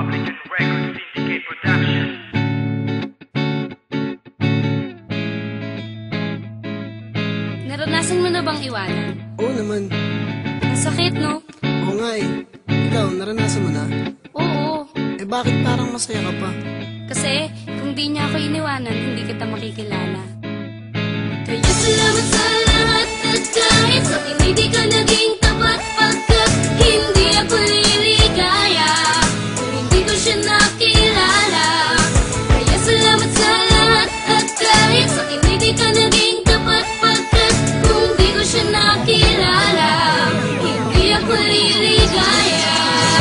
Republican Records Syndicate Production. Naranasan mo na bang iwanan? Oo naman. Ang sakit, no? Oo nga eh. Ikaw, naranasan mo na? Oo. Eh bakit parang masaya ka pa? Kasi kung di niya ako iniwanan, hindi kita makikilala. Kaya salamat sa lahat at kahit sa akin hindi ka naging tapat, pagkat hindi ako liligaya kung hindi ko siya nakilala. Kaya salamat sa lahat at kahit sa akin hindi ka naging tapat, pagkat kung di ko siya nakilala, hindi ako liligaya.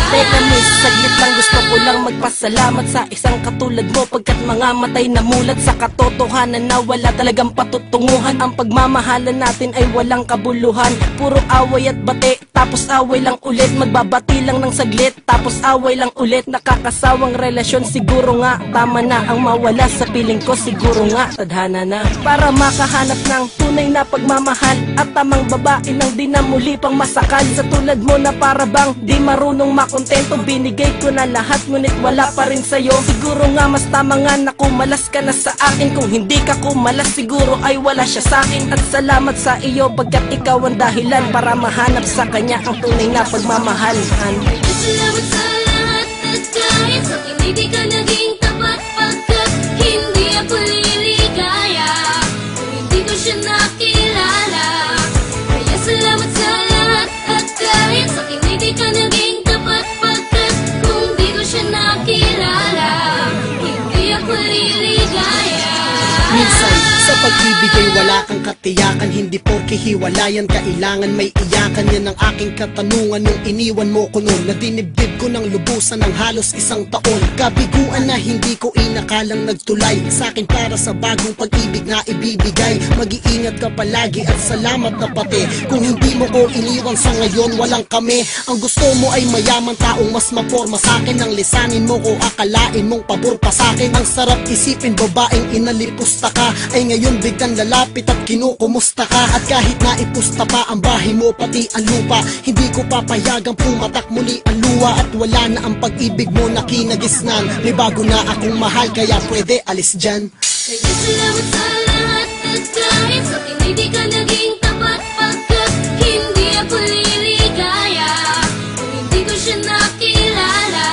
Teka miss, saglit lang gusto ko lang magpasalamat sa isang katulad mo, pagkat mga matay na mulat sa katotohanan na wala talagang patutunguhan. Ang pagmamahalan natin ay walang kabuluhan, puro away at bate, tapos away lang ulit. Magbabati lang ng saglit, tapos away lang ulit. Nakakasawang relasyon, siguro nga tama na ang mawala sa piling ko, siguro nga tadhana na. Para makahanap ng tunay na pagmamahal at tamang babae nang di na muli pang masakal. Sa tulad mo na para bang di marunong makontento, binigay ko na lahat ngunit wala pa rin sa'yo. Siguro nga mas tama nga na kumalas ka na sa akin. Kung hindi ka kumalas siguro ay wala siya sa'kin. At salamat sa iyo pagkat ikaw ang dahilan para mahanap sa kanya ang tunay na pagmamahal. Salamat sa lahat at kahit sa akin hindi ka naging tapat, pagkat hindi ako liligaya kung hindi ko siya nakilala. Kaya salamat sa lahat at kahit sa akin hindi ka naging tapat, pagkat kung di ko siya nakilala, hindi ako liligaya. Minsan, sa pag-ibig ay wala kang katiyakan. Hindi porke hiwalayan, kailangan may iyakan. Yan ang aking katanungan nung iniwan mo ko noon. Nadinibdib ko ng lubusan ng halos isang taon. Kabiguan na hindi ko inakalang nagtulay sa'kin para sa bagong pag-ibig na ibibigay. Mag-iingat ka palagi at salamat na pati kung hindi mo ko iniwan sa ngayon walang kami. Ang gusto mo ay mayaman, taong mas maporma sa'kin. Ang lisanin mo ko akalain mong pabor pa sa'kin. Ang sarap isipin, babaeng inalipusta ka ay ngayon biglang lalapit at kinukumusta ka. At kahit na ipusta pa ang bahay mo pati ang lupa, hindi ko papayagang pumatak muli ang luwa. At wala na ang pag-ibig mo na kinagisnan. May bago na akong mahal kaya pwede alis dyan. Kaya salamat sa lahat at kahit sa akin hindi ka naging tapat, pagkat hindi ako liligaya kung hindi ko siya nakilala.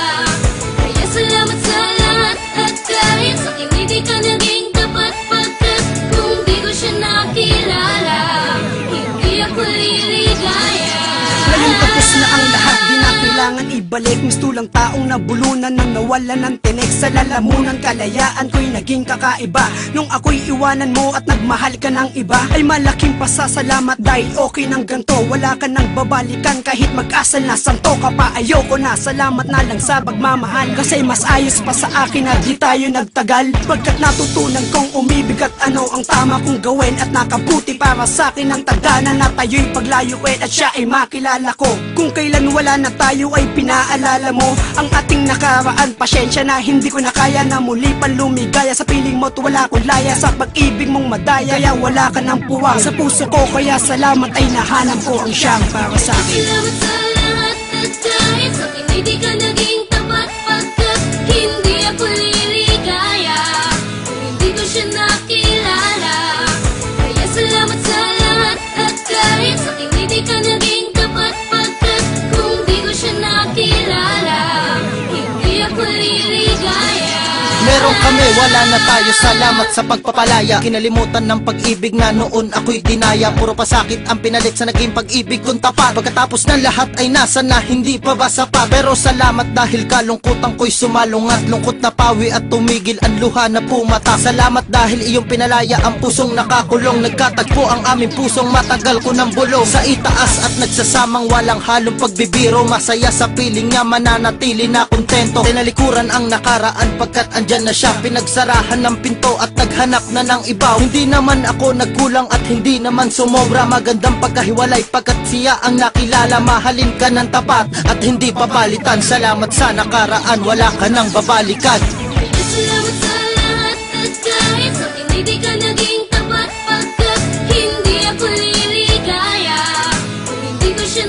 Kaya salamat sa lahat at kahit sa akin hindi ka naging tapat, pagkat kung di ko siya nakilala, hindi ako liligaya. Ngayon tapos na ang lahat, di na kailangan ibalik. Mistulang taong nabulunan nang nawalan ng tinik. Sa lalamunan kalayaan ko'y naging kakaiba. Nung ako'y iwanan mo at nagmahal ka ng iba, ay malaking pasasalamat dahil okay ng ganto. Wala ka nang babalikan kahit mag-asal na santo ka pa. Ayoko na, salamat na lang sa pagmamahal. Kasi mas ayos pa sa akin na di tayo nagtagal, pagkat natutunan kong umibig at ano ang tama kong gawin. At nakabuti para sa akin ang tagana na tayo'y paglayuin at siya ay makilala ko. Kung kailan wala na tayo ay pinaalala mo ang ating nakaraan. Pasyensya na hindi ko na kaya na muli pang lumigaya. Sa piling mo't wala akong laya, sa pag-ibig mong madaya. Kaya wala ka ng puwang sa puso ko, kaya salamat ay nahanap ko ang siyang para sa akin. Salamat sa lahat at kahit sa akin hindi ka naging tapat, pagkat hindi ako liligaya kung hindi ko siya nakilala. Kaya salamat sa lahat at kahit sa akin hindi ka naging tapat, pagkat kung di ko siya nakilala, hindi ako liligaya. Meron kami, wala na tayo, salamat sa pagpapalaya. Kinalimutan ng pag-ibig na noon ako'y dinaya. Puro pasakit ang pinalit sa naging pag-ibig kong tapat. Pagkatapos ng lahat ay nasa na, hindi pa ba sapat? Pero salamat dahil kalungkutan ko'y sumalungat. Lungkot na pawi at tumigil ang luha na pumata. Salamat dahil iyong pinalaya ang pusong nakakulong. Nagkatagpo ang aming pusong matagal ko ng bulong. Sa itaas at nagsasamang walang halong pagbibiro. Masaya sa piling niya, mananatili na kontento. Tinalikuran ang nakaraan pagkat andyan na siya. Pinagsarahan ng pinto at naghanap na ng iba. Hindi naman ako nagkulang at hindi naman sumobra. Magandang pagkahiwalay pagkat siya ang nakilala. Mahalin ka ng tapat at hindi papalitan. Salamat sa nakaraan, wala ka nang babalikan. Salamat sa lahat at kahit sa akin hindi ka naging tapat, pagkat hindi ako liligaya kung hindi ko siya